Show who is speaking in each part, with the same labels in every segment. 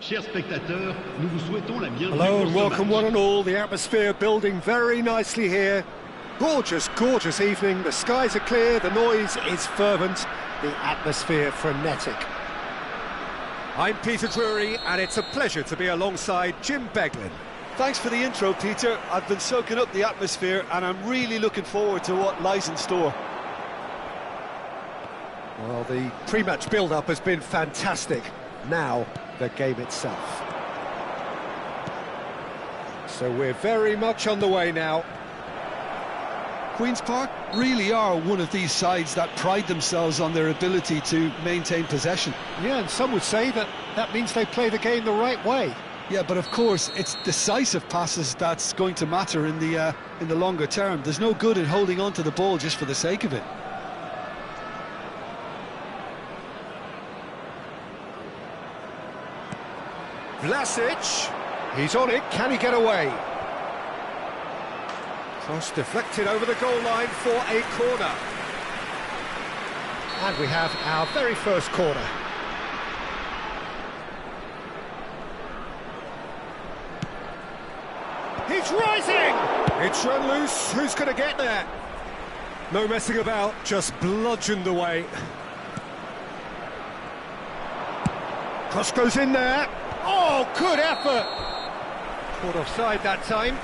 Speaker 1: Chers spectateurs, nous vous souhaitons la bienvenue.
Speaker 2: Hello and welcome one and all. The atmosphere building very nicely here. Gorgeous, gorgeous evening. The skies are clear, the noise is fervent, the atmosphere frenetic. I'm Peter Drury and it's a pleasure to be alongside Jim Beglin.
Speaker 3: Thanks for the intro, Peter. I've been soaking up the atmosphere and I'm really looking forward to what lies in store.
Speaker 2: Well, the pre-match build-up has been fantastic. Now, the game itself. So we're very much on the way now.
Speaker 3: Queen's Park really are one of these sides that pride themselves on their ability to maintain possession.
Speaker 2: Yeah, and some would say that means they play the game the right way.
Speaker 3: Yeah, but of course, it's decisive passes that's going to matter in the longer term. There's no good in holding on to the ball just for the sake of it.
Speaker 2: Vlasic, he's on it, can he get away? Cross deflected over the goal line for a corner. And we have our very first corner. He's rising! It's run loose, who's going to get there? No messing about, just bludgeoned away. Cross goes in there. Oh, good effort! Caught offside that time.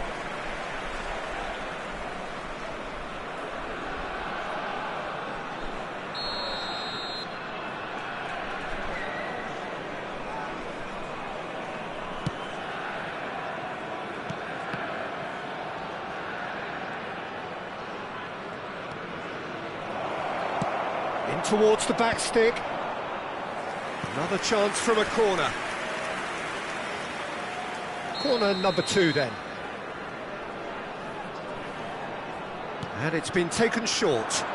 Speaker 2: In towards the back stick. Another chance from a corner. Corner number 2 then. And it's been taken short.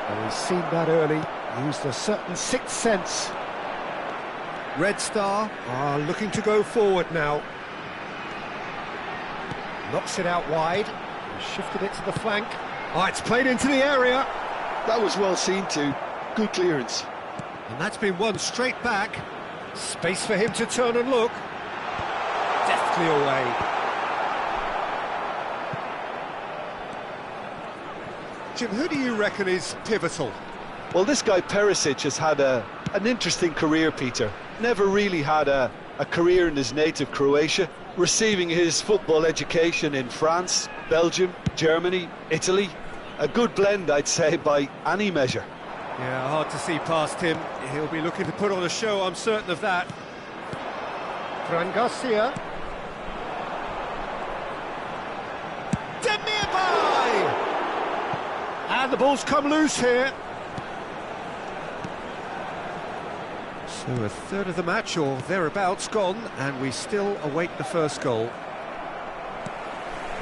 Speaker 2: Well, he's seen that early, used a certain sixth sense. Red Star are looking to go forward now. Knocks it out wide, shifted it to the flank. Oh, it's played into the area.
Speaker 3: That was well seen too. Good clearance.
Speaker 2: And that's been won straight back. Space for him to turn and look. Deftly away. Jim, who do you reckon is pivotal?
Speaker 3: Well, this guy Perisic has had an interesting career, Peter. Never really had a career in his native Croatia, receiving his football education in France, Belgium, Germany, Italy. A good blend, I'd say, by any measure.
Speaker 2: Yeah, hard to see past him. He'll be looking to put on a show, I'm certain of that. Fran Garcia. And the ball's come loose here. So a third of the match or thereabouts gone, and we still await the first goal.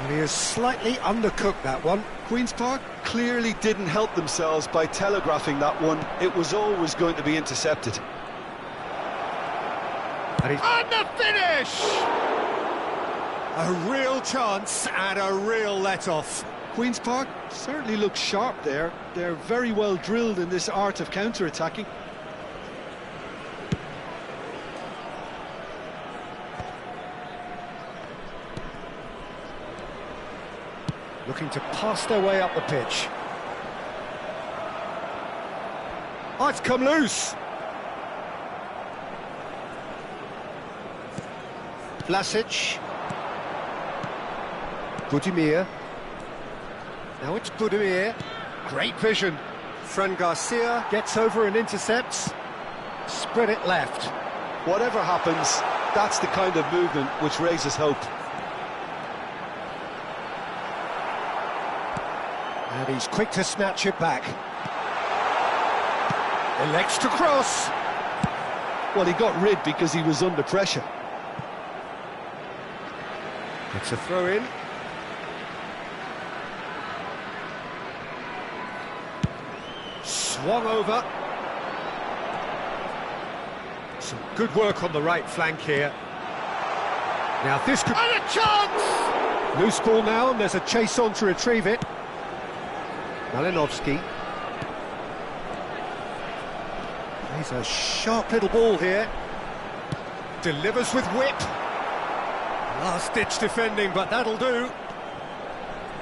Speaker 2: And he has slightly undercooked that one.
Speaker 3: Queen's Park clearly didn't help themselves by telegraphing that one. It was always going to be intercepted.
Speaker 2: And the finish! A real chance and a real let-off.
Speaker 3: Queen's Park certainly looks sharp there. They're very well drilled in this art of counter-attacking.
Speaker 2: Looking to pass their way up the pitch. Oh, it's come loose. Vlasic. Budimir. Now it's Budimir. Great vision. Fran Garcia gets over and intercepts. Spread it left.
Speaker 3: Whatever happens, that's the kind of movement which raises hope.
Speaker 2: And he's quick to snatch it back. Elects to cross.
Speaker 3: Well, he got rid because he was under pressure.
Speaker 2: It's a throw-in. Swung over. Some good work on the right flank here. Now this could... And a chance! Loose ball now, and there's a chase on to retrieve it. Malinovsky. He's a sharp little ball here. delivers with whip. Last-ditch defending, but that'll do.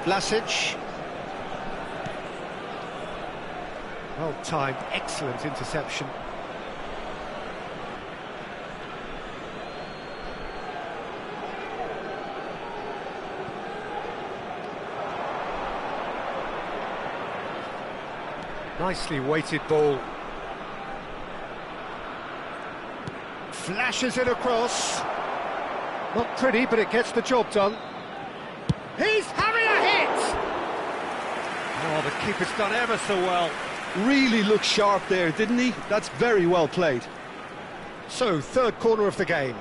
Speaker 2: Vlasic. Well-timed, excellent interception. Nicely weighted ball. Flashes it across. Not pretty, but it gets the job done. He's having a hit! Oh, the keeper's done ever so well.
Speaker 3: Really looked sharp there, didn't he? That's very well played.
Speaker 2: So, third corner of the game.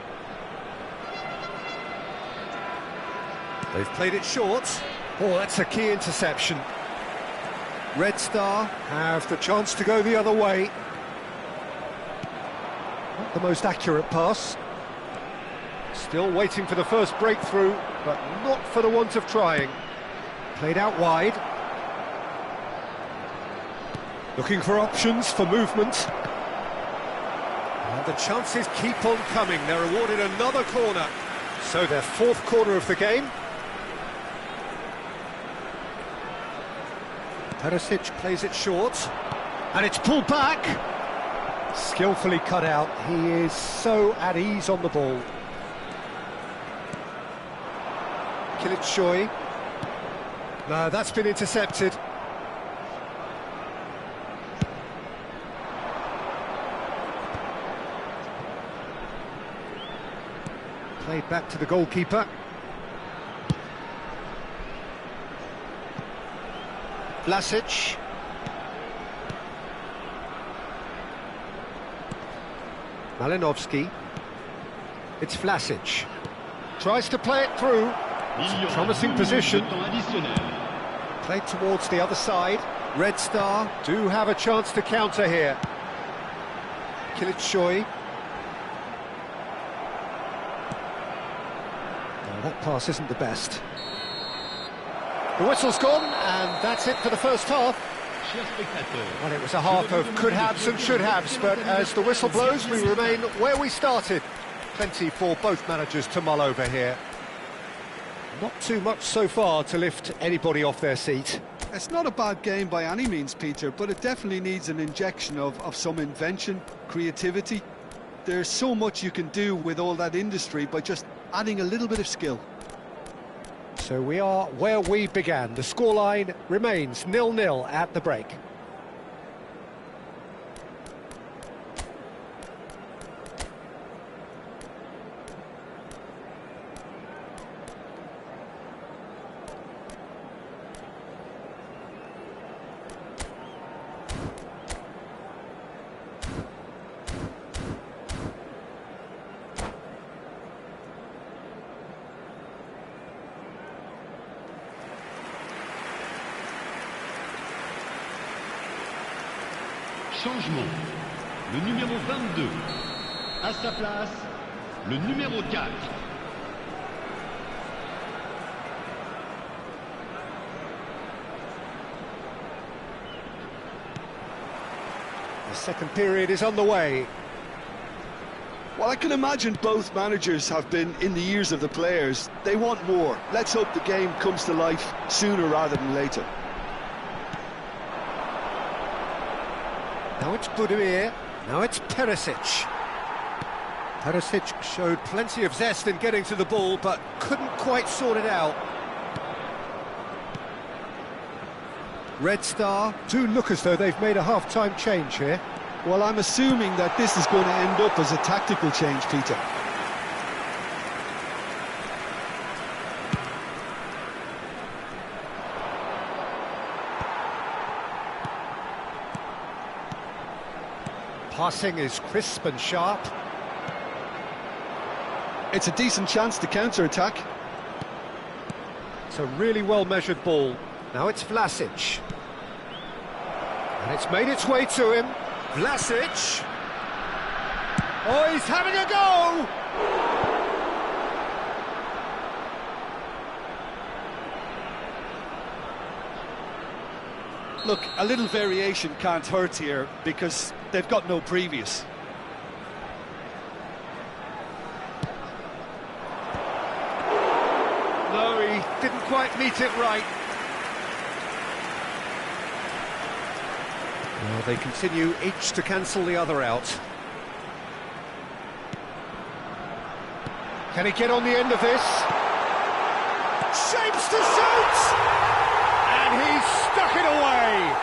Speaker 2: They've played it short. Oh, that's a key interception. Red Star have the chance to go the other way. Not the most accurate pass. Still waiting for the first breakthrough, but not for the want of trying. Played out wide. Looking for options for movement. And the chances keep on coming. They're awarded another corner. So their fourth corner of the game. Perisic plays it short. And it's pulled back. Skillfully cut out. He is so at ease on the ball. Kilitshoy. No, that's been intercepted. Played back to the goalkeeper. Vlasic. Malinovsky. It's Vlasic. Tries to play it through. It's a promising position. Played towards the other side. Red Star do have a chance to counter here. Kilitshoy. No, that pass isn't the best. The whistle's gone, and that's it for the first half. Well, it was a half of could-haves and should-haves, but as the whistle blows, we remain where we started. Plenty for both managers to mull over here. Not too much so far to lift anybody off their seat.
Speaker 3: It's not a bad game by any means, Peter, but it definitely needs an injection of some invention, creativity. There's so much you can do with all that industry by just adding a little bit of skill.
Speaker 2: So we are where we began. The scoreline remains 0-0 at the break.
Speaker 1: Changement. Le numéro 22. À sa place, le numéro 4.
Speaker 2: The second period is on the way.
Speaker 3: Well, I can imagine both managers have been in the ears of the players. They want more. Let's hope the game comes to life sooner rather than later.
Speaker 2: Now it's Budimir, now it's Perisic. Perisic showed plenty of zest in getting to the ball, but couldn't quite sort it out. Red Star do look as though they've made a half-time change here.
Speaker 3: Well, I'm assuming that this is going to end up as a tactical change, Peter.
Speaker 2: Passing is crisp and sharp.
Speaker 3: It's a decent chance to counter-attack.
Speaker 2: It's a really well-measured ball. Now it's Vlasic. And it's made its way to him. Vlasic. Oh, he's having a go!
Speaker 3: Look, a little variation can't hurt here because they've got no previous.
Speaker 2: no, he didn't quite meet it right. Well, they continue each to cancel the other out. Can he get on the end of this? Shapes to shoot! And he's stuck it away!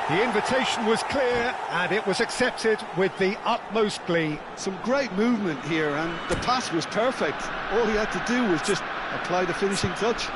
Speaker 2: The invitation was clear, and it was accepted with the utmost glee.
Speaker 3: Some great movement here, and the pass was perfect. All he had to do was just apply the finishing touch.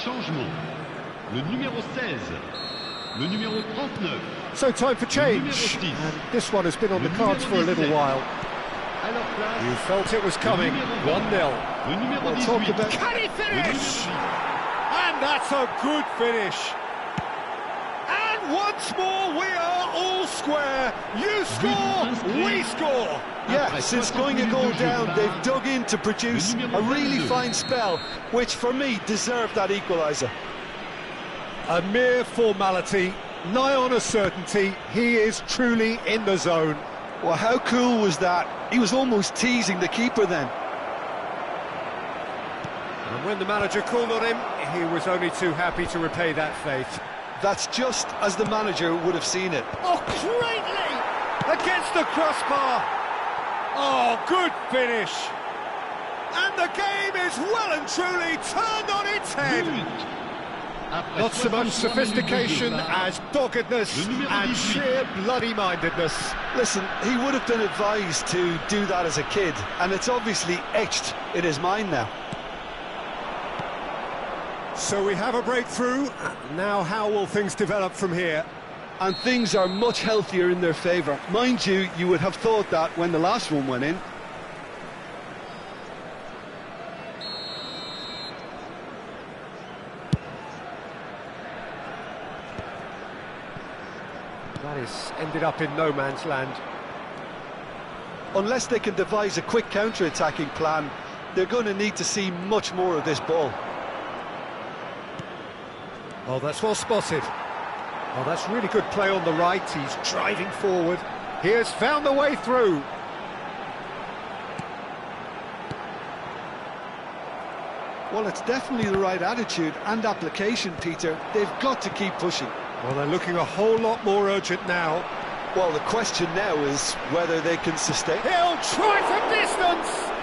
Speaker 1: Changement. Le numéro 16. Le numéro 39.
Speaker 2: So time for change. And this one has been on the cards for a little while. You felt it was coming. 1-0.
Speaker 1: We'll
Speaker 2: talk about... Can he finish? And that's a good finish. And once more we are all square. You score, we score.
Speaker 3: Yeah, since going a goal down, they've dug in to produce a really fine spell, which for me deserved that equaliser.
Speaker 2: A mere formality, nigh on a certainty. He is truly in the zone.
Speaker 3: Well, how cool was that? He was almost teasing the keeper then.
Speaker 2: And when the manager called on him, he was only too happy to repay that faith.
Speaker 3: That's just as the manager would have seen it.
Speaker 2: Oh, greatly! Against the crossbar! Oh, good finish! And the game is well and truly turned on its head! Not so much sophistication as doggedness and sheer bloody-mindedness.
Speaker 3: Listen, he would have been advised to do that as a kid, and it's obviously etched in his mind now.
Speaker 2: So we have a breakthrough. Now how will things develop from here?
Speaker 3: And things are much healthier in their favour. Mind you, you would have thought that when the last one went in.
Speaker 2: That is ended up in no man's land.
Speaker 3: Unless they can devise a quick counter-attacking plan, they're going to need to see much more of this ball.
Speaker 2: Oh, that's well spotted. Oh, that's really good play on the right. He's driving forward. He has found the way through.
Speaker 3: Well, it's definitely the right attitude and application, Peter. They've got to keep pushing.
Speaker 2: Well, they're looking a whole lot more urgent now.
Speaker 3: Well, the question now is whether they can sustain.
Speaker 2: He'll try from distance!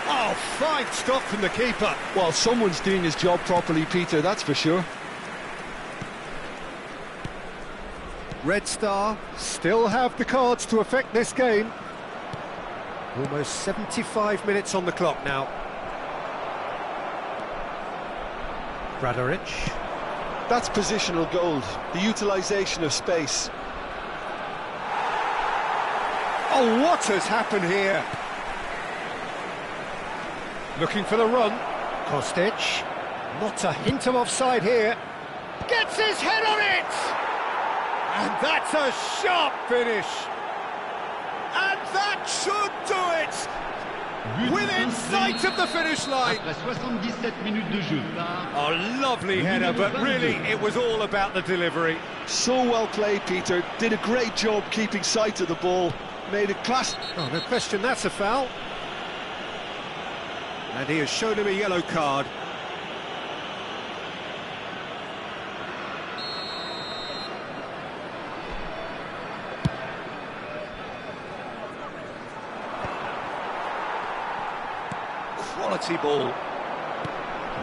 Speaker 2: Oh, fine stop from the keeper.
Speaker 3: Well, someone's doing his job properly, Peter, that's for sure.
Speaker 2: Red Star still have the cards to affect this game. Almost 75 minutes on the clock now. Bradaric.
Speaker 3: That's positional gold, the utilisation of space.
Speaker 2: Oh, what has happened here? Looking for the run. Kostic. Not a hint of offside here. Gets his head on it! And that's a sharp finish. And that should do it! Within sight of the finish line. Oh, lovely header, but really it was all about the delivery.
Speaker 3: So well played, Peter. Did a great job keeping sight of the ball. Made it class.
Speaker 2: Oh, no question, that's a foul. And he has shown him a yellow card. Quality ball.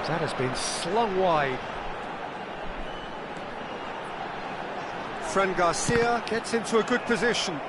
Speaker 2: That has been slung wide. Fran Garcia gets into a good position.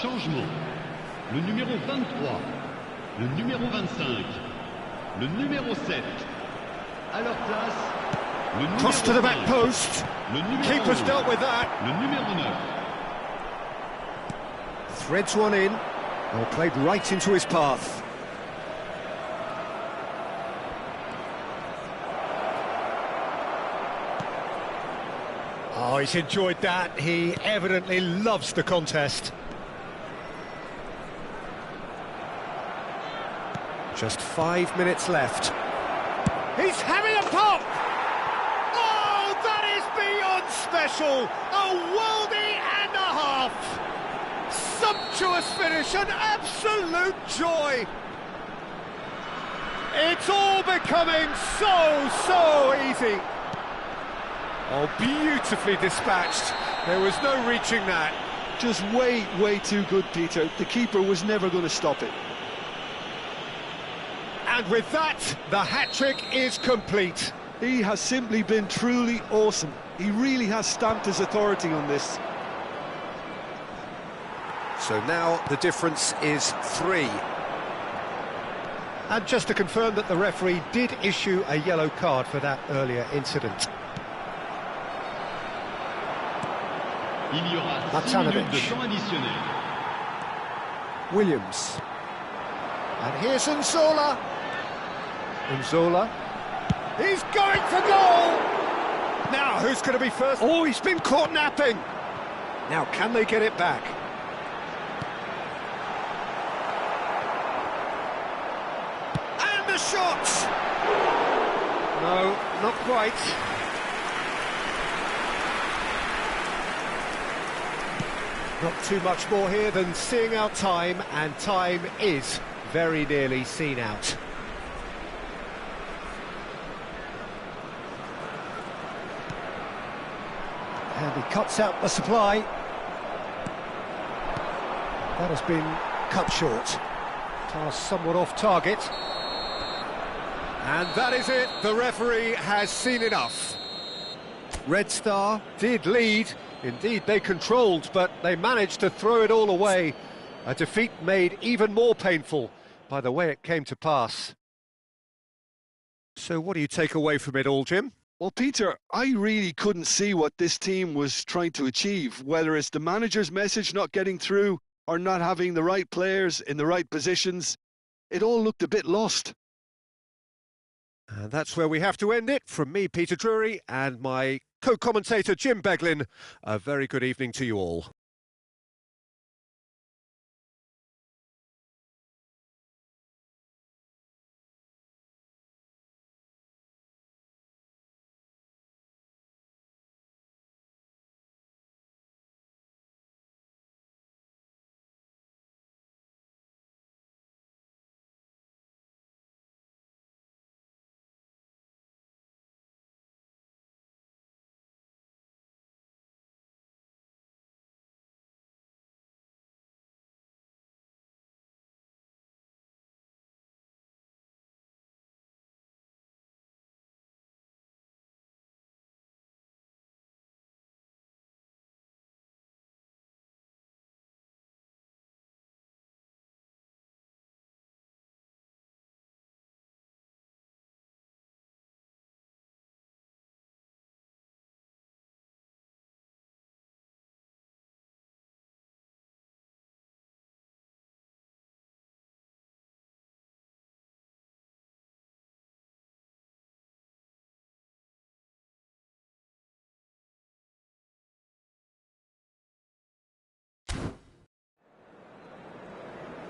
Speaker 1: Changement. Le numéro 23, le numéro 25, le numéro 7. À leur place, le numéro
Speaker 2: Cross to the back
Speaker 1: 5,
Speaker 2: post.
Speaker 1: le numéro
Speaker 2: Keeper's
Speaker 1: 11,
Speaker 2: dealt with that.
Speaker 1: le numéro 9.
Speaker 2: Threads one in. Well, played right into his path. Oh, he's enjoyed that. He evidently loves the contest. Just 5 minutes left. He's having a pop! Oh, that is beyond special! A worldie and a half! Sumptuous finish, an absolute joy! It's all becoming so easy. Oh, beautifully dispatched. There was no reaching that.
Speaker 3: Just way too good, Peter. The keeper was never going to stop it.
Speaker 2: And with that, the hat-trick is complete.
Speaker 3: He has simply been truly awesome. He really has stamped his authority on this.
Speaker 2: So now the difference is 3. And just to confirm that the referee did issue a yellow card for that earlier incident.
Speaker 1: Il y aura 6
Speaker 2: Matanovic.
Speaker 1: minutes de temps additionnel.
Speaker 2: Williams. And here's Nzola. Nzola. He's going for goal! Now, who's going to be first? Oh, he's been caught napping. Now, can they get it back? And the shot! No, not quite. Not too much more here than seeing out time, and time is very nearly seen out. And he cuts out the supply. That has been cut short. Pass somewhat off target. And that is it. The referee has seen enough. Red Star did lead. Indeed, they controlled, but they managed to throw it all away. A defeat made even more painful by the way it came to pass. So what do you take away from it all, Jim?
Speaker 3: Well, Peter, I really couldn't see what this team was trying to achieve, whether it's the manager's message not getting through or not having the right players in the right positions. It all looked a bit lost.
Speaker 2: And that's where we have to end it. From me, Peter Drury, and my co-commentator, Jim Beglin, a very good evening to you all.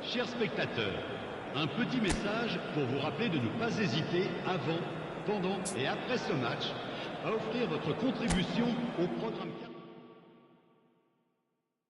Speaker 1: Chers spectateurs, un petit message pour vous rappeler de ne pas hésiter avant, pendant et après ce match à offrir votre contribution au programme.